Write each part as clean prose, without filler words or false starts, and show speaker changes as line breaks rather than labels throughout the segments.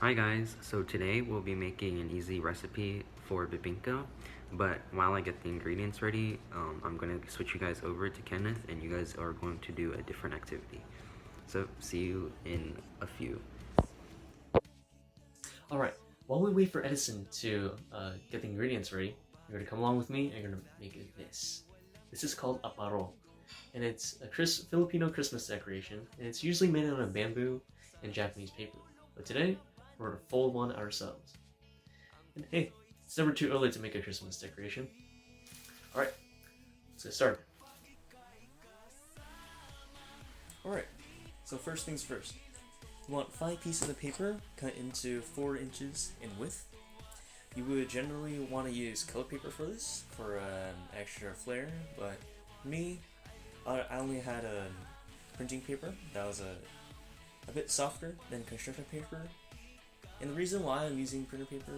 Hi guys, so today we'll be making an easy recipe for bibingka, but while I get the ingredients ready, I'm going to switch you guys over to Kenneth and you guys are going to do a different activity. So see you in a few.
Alright, while we wait for Edison to get the ingredients ready, you're going to come along with me and you're going to make this. This is called a parol, and it's a Filipino Christmas decoration, and it's usually made out of bamboo and Japanese paper. But today, we're going to fold one ourselves. And hey, it's never too early to make a Christmas decoration. Alright, let's get started. Alright, so first things first. You want 5 pieces of paper cut into 4 inches in width. You would generally want to use color paper for this, for extra flair, but me, I only had a printing paper that was a bit softer than construction paper. And the reason why I'm using printer paper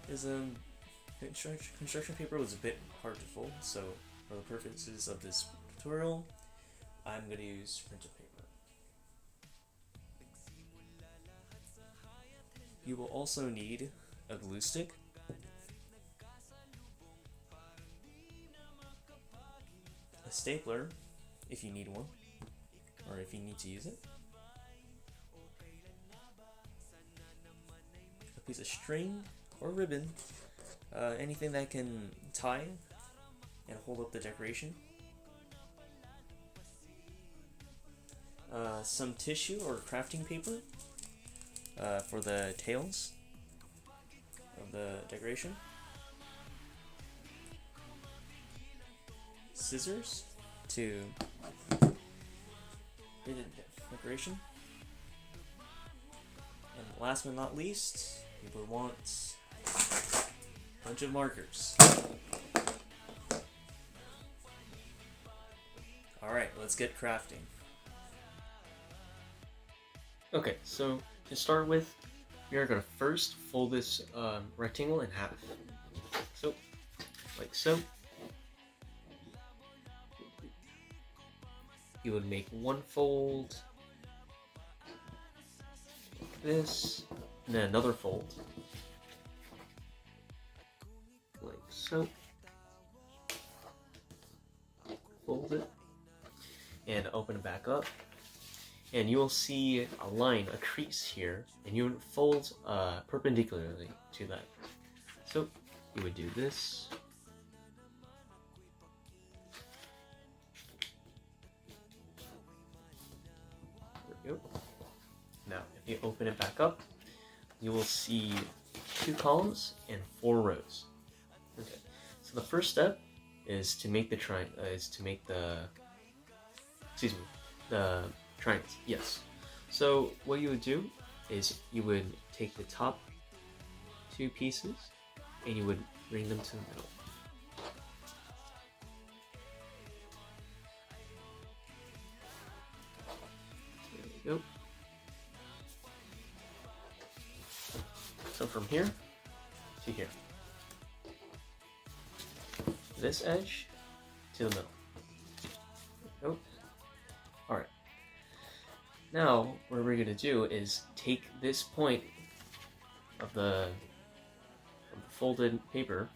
is construction paper was a bit hard to fold, so for the purposes of this tutorial, I'm going to use printer paper. You will also need a glue stick, a stapler if you need one, or if you need to use it, a piece of string or ribbon, anything that can tie and hold up the decoration, some tissue or crafting paper for the tails of the decoration, scissors to create a decoration, and last but not least, you would want a bunch of markers. Alright, let's get crafting. Okay, so to start with, we are going to first fold this rectangle in half. So, like so. You would make one fold, like this, and then another fold, like so. Fold it, and open it back up. And you will see a line, a crease here, and you would fold perpendicularly to that. So you would do this. There we go. Now, if you open it back up, you will see 2 columns and 4 rows. Okay. So the first step is to make the the triangles, yes. So what you would do is you would take the top 2 pieces and you would bring them to the middle. There we go. So from here to here. This edge to the middle. There we go. Alright. Now, what we're going to do is take this point of the folded paper,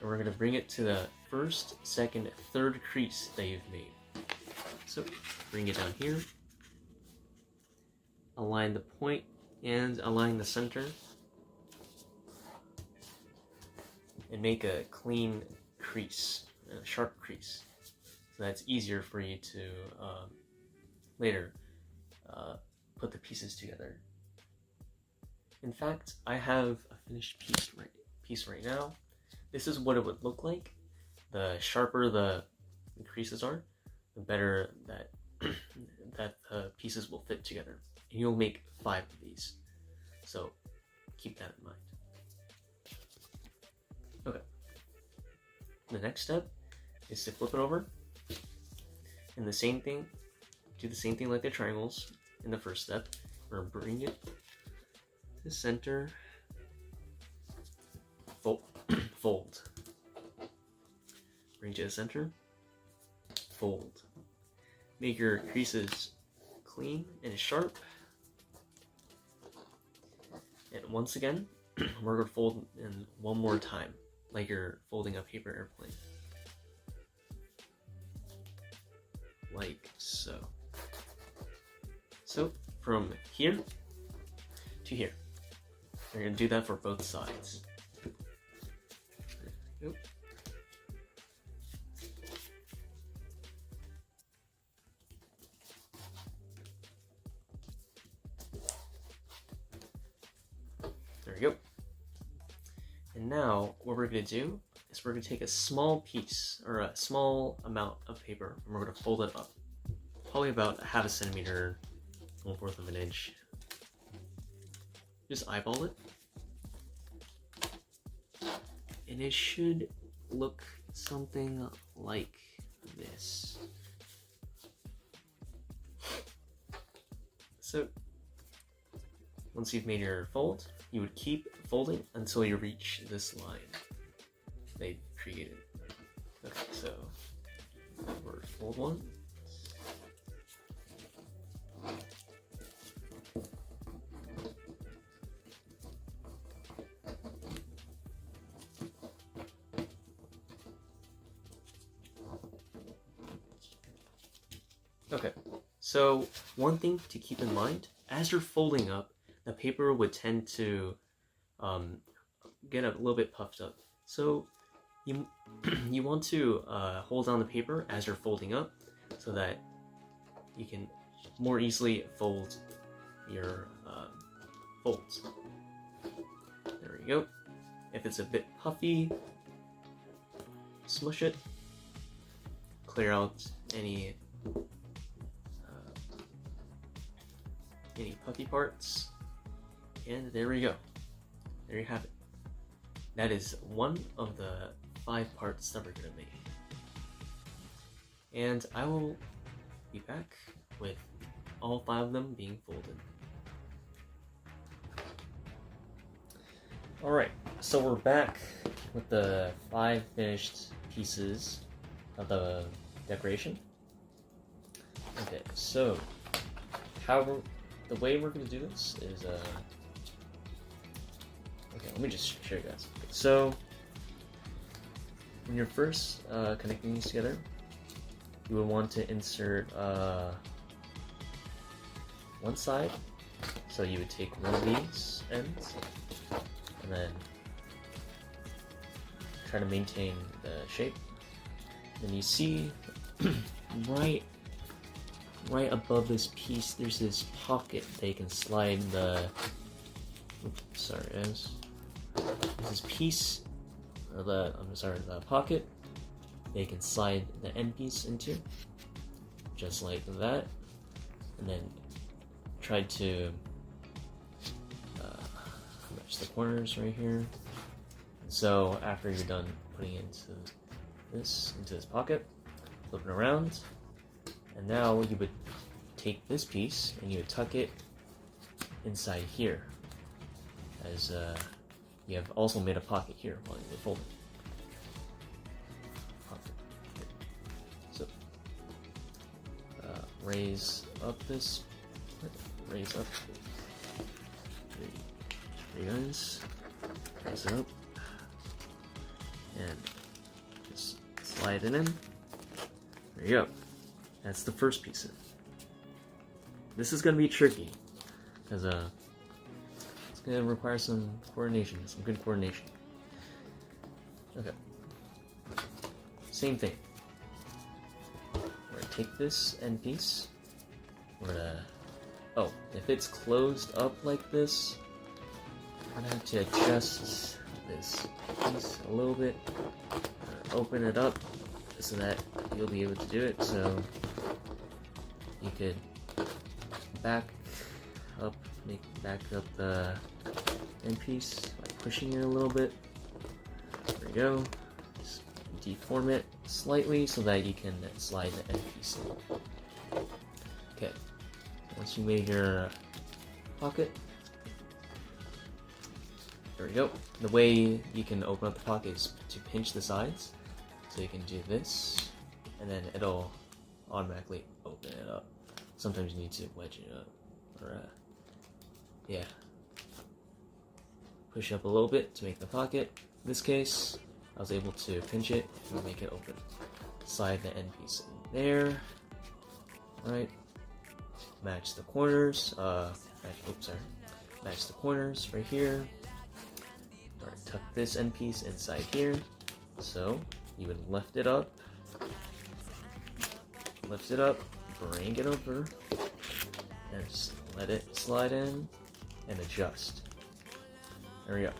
and we're going to bring it to the first, second, third crease that you've made. So, bring it down here, align the point, and align the center, and make a clean crease, a sharp crease, so that's easier for you to later put the pieces together. In fact, I have a finished piece right now. This is what it would look like. The sharper the creases are, the better that that the pieces will fit together. And you'll make 5 of these. So keep that in mind. Okay. The next step is to flip it over. And the same thing, do the same thing like the triangles in the first step. We're going to bring it to the center, fold, bring to the center, fold. Make your creases clean and sharp. once again, we're going to fold in one more time, like you're folding a paper airplane. Like so. So, from here to here. We're going to do that for both sides. There we go. There we go. And now what we're going to do is we're going to take a small piece or a small amount of paper and we're going to fold it up. Probably about 1/2 centimeter, 1/4 of an inch. Just eyeball it. And it should look something like this. So once you've made your fold, you would keep folding until you reach this line they created. Okay, so we're fold one. Okay, so one thing to keep in mind, as you're folding up, the paper would tend to get a little bit puffed up. So you you want to hold on the paper as you're folding up so that you can more easily fold your folds. There we go. If it's a bit puffy, smush it, clear out any puffy parts, and there we go. There you have it. That is one of the 5 parts that we're gonna make. And I will be back with all 5 of them being folded. Alright, so we're back with the 5 finished pieces of the decoration. Okay, so the way we're going to do this is, okay, let me just show you guys. Okay, so, when you're first connecting these together, you would want to insert one side. So you would take one of these ends, and then try to maintain the shape. Then you see, right above this piece, there's this pocket that you can slide the. Oops, sorry, guys. There's this piece, or the pocket that you can slide the end piece into, just like that, and then try to match the corners right here. So after you're done putting it into this pocket, flip it around. And now you would take this piece and you would tuck it inside here, as you have also made a pocket here while you're folding. So raise up, there you guys, raise it up, and just slide it in. There you go. That's the first piece. This is going to be tricky, because it's going to require some coordination, some good coordination. Okay. Same thing. We're going to take this end piece. We're going to... Oh, if it's closed up like this, I'm going to have to adjust this piece a little bit. Open it up so that you'll be able to do it. So you could back up the end piece by pushing it a little bit. There we go. Just deform it slightly so that you can slide the end piece in. Okay. Once you made your pocket, there we go. The way you can open up the pocket is to pinch the sides. So you can do this, and then it'll automatically open it up. Sometimes you need to wedge it up, or yeah. push up a little bit to make the pocket. In this case, I was able to pinch it and make it open. Slide the end piece in there. Right. Match the corners. Match the corners right here. Alright, tuck this end piece inside here. So you would lift it up, bring it over, and just let it slide in and adjust. There we go.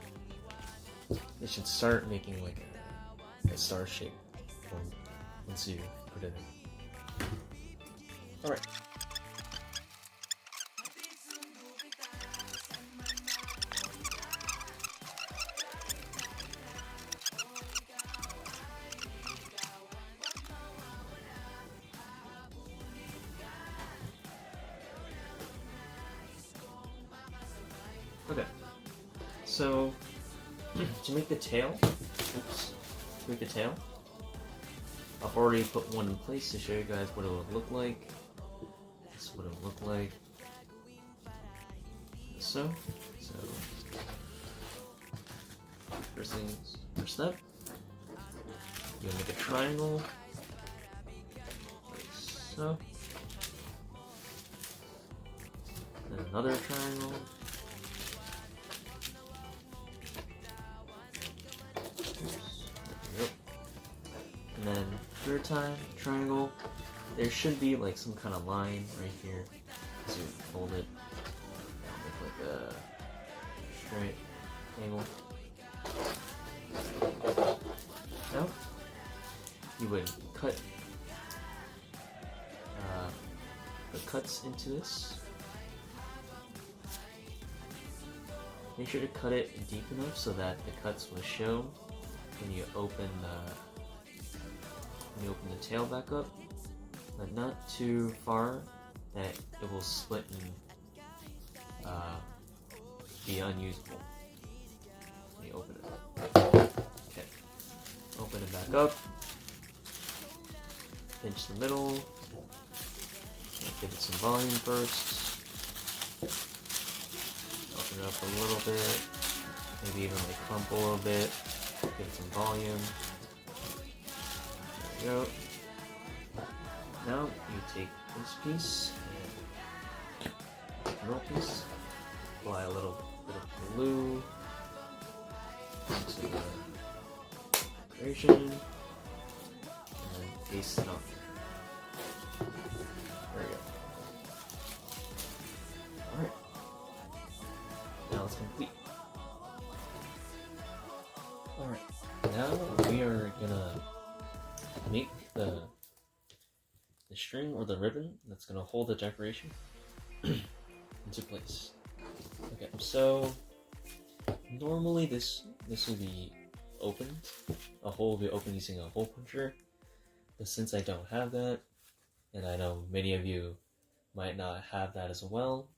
It should start making like a star shape once you put it in. Alright. Okay, so to make the tail, I've already put one in place to show you guys what it would look like. This is what it would look like. So first step, you're gonna make a triangle, like so, and another triangle. And then third time, triangle, there should be like some kind of line right here. So you fold it, make like a straight angle. Now, you would cut the cuts into this. Make sure to cut it deep enough so that the cuts will show when you open the tail back up, but not too far that it will split and be unusable when you open it. Okay, open it back up, pinch the middle, give it some volume first, open it up a little bit, maybe even like crumple a little bit, give it some volume. There we go. Now you take this piece and the middle piece, apply a little bit of glue into the decoration, and then paste it on. There we go. Alright. Now it's complete. Alright. Now we are gonna make the string or the ribbon that's gonna hold the decoration into place. Okay, so normally this will be opened. A hole will be opened using a hole puncher, but since I don't have that, and I know many of you might not have that as well,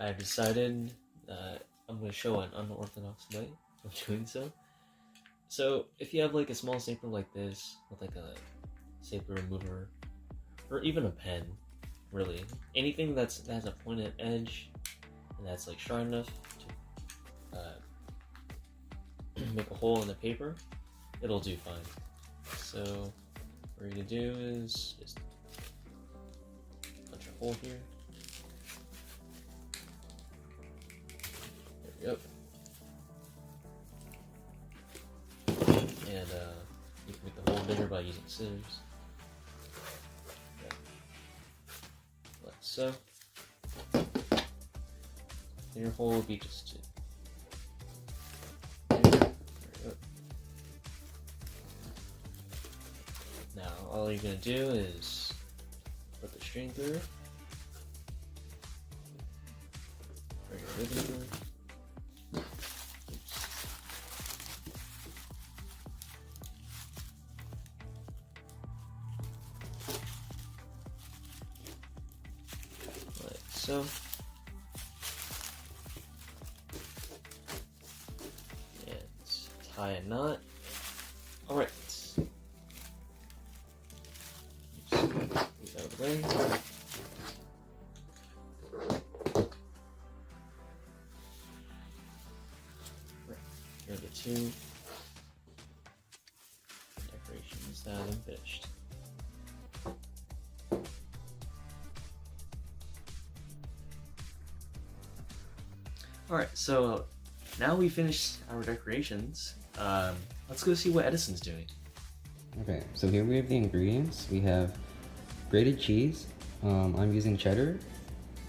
I've decided that I'm gonna show an unorthodox way of doing so. So if you have like a small stapler like this, with like a stapler remover, or even a pen, really, anything that has a pointed edge and that's like sharp enough to make a hole in the paper, it'll do fine. So what you're gonna do is just punch a hole here. There we go. And you can make the hole bigger by using scissors. Okay. Like so. And your hole will be just there. There we go. Now all you're gonna do is put the string through. Bring your ribbon through. So, and tie a knot. Alright. Get out of the way. Here are the two decorations that have been finished. Alright, so now we finished our decorations. Let's go see what Edison's doing.
Okay, so here we have the ingredients. We have grated cheese. I'm using cheddar.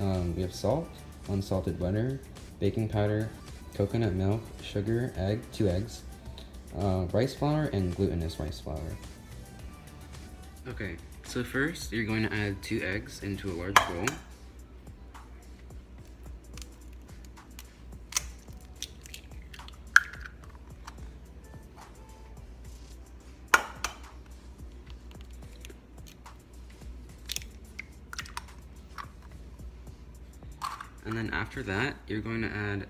We have salt, unsalted butter, baking powder, coconut milk, sugar, egg, 2 eggs, rice flour, and glutinous rice flour. Okay, so first you're going to add 2 eggs into a large bowl. And then after that, you're going to add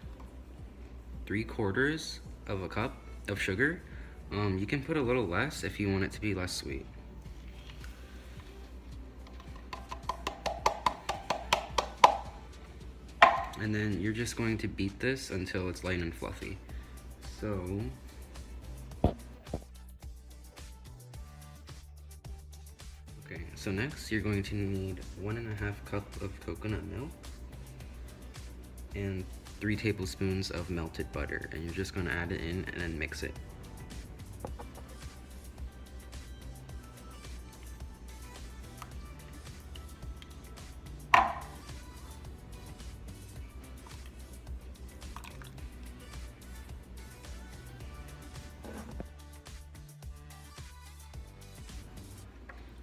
3/4 of a cup of sugar. You can put a little less if you want it to be less sweet. And then you're just going to beat this until it's light and fluffy. So okay, so next you're going to need 1.5 cup of coconut milk and 3 tablespoons of melted butter, and you're just going to add it in and then mix it.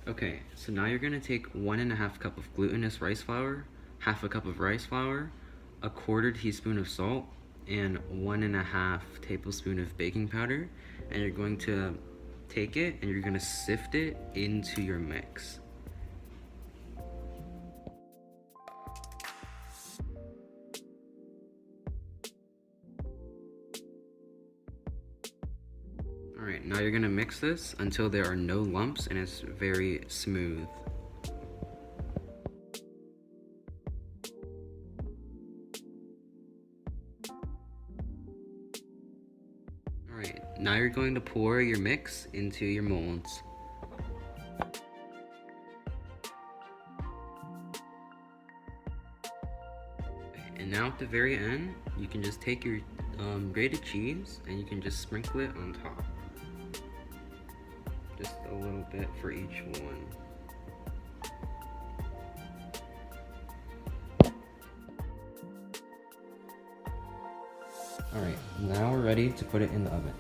Okay, so now you're going to take 1.5 cup of glutinous rice flour, 1/2 cup of rice flour, 1/4 teaspoon of salt, and 1.5 tablespoon of baking powder, and you're going to take it and you're going to sift it into your mix. Alright, now you're going to mix this until there are no lumps and it's very smooth. Alright, now you're going to pour your mix into your molds. And now at the very end, you can just take your grated cheese and you can just sprinkle it on top. Just a little bit for each one. Alright, now we're ready to put it in the oven.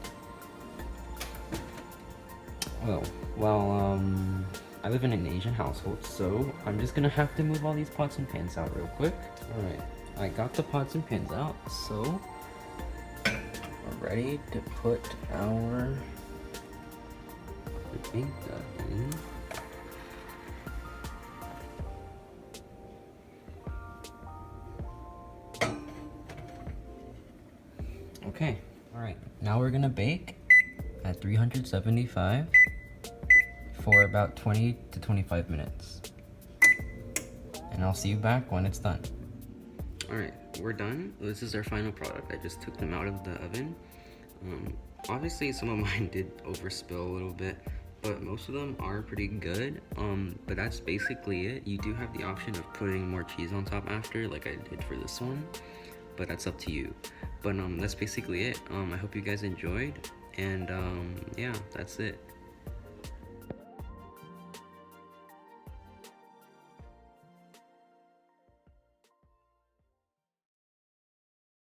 Well, I live in an Asian household, so I'm just gonna have to move all these pots and pans out real quick. Alright, I got the pots and pans out, so we're ready to put our bibingka in. Okay, alright, now we're gonna bake at 375 for about 20 to 25 minutes. And I'll see you back when it's done. Alright, we're done. This is our final product. I just took them out of the oven. Obviously some of mine did overspill a little bit, but most of them are pretty good. But that's basically it. You do have the option of putting more cheese on top after, like I did for this one, but that's up to you. But that's basically it. I hope you guys enjoyed, and yeah, that's it.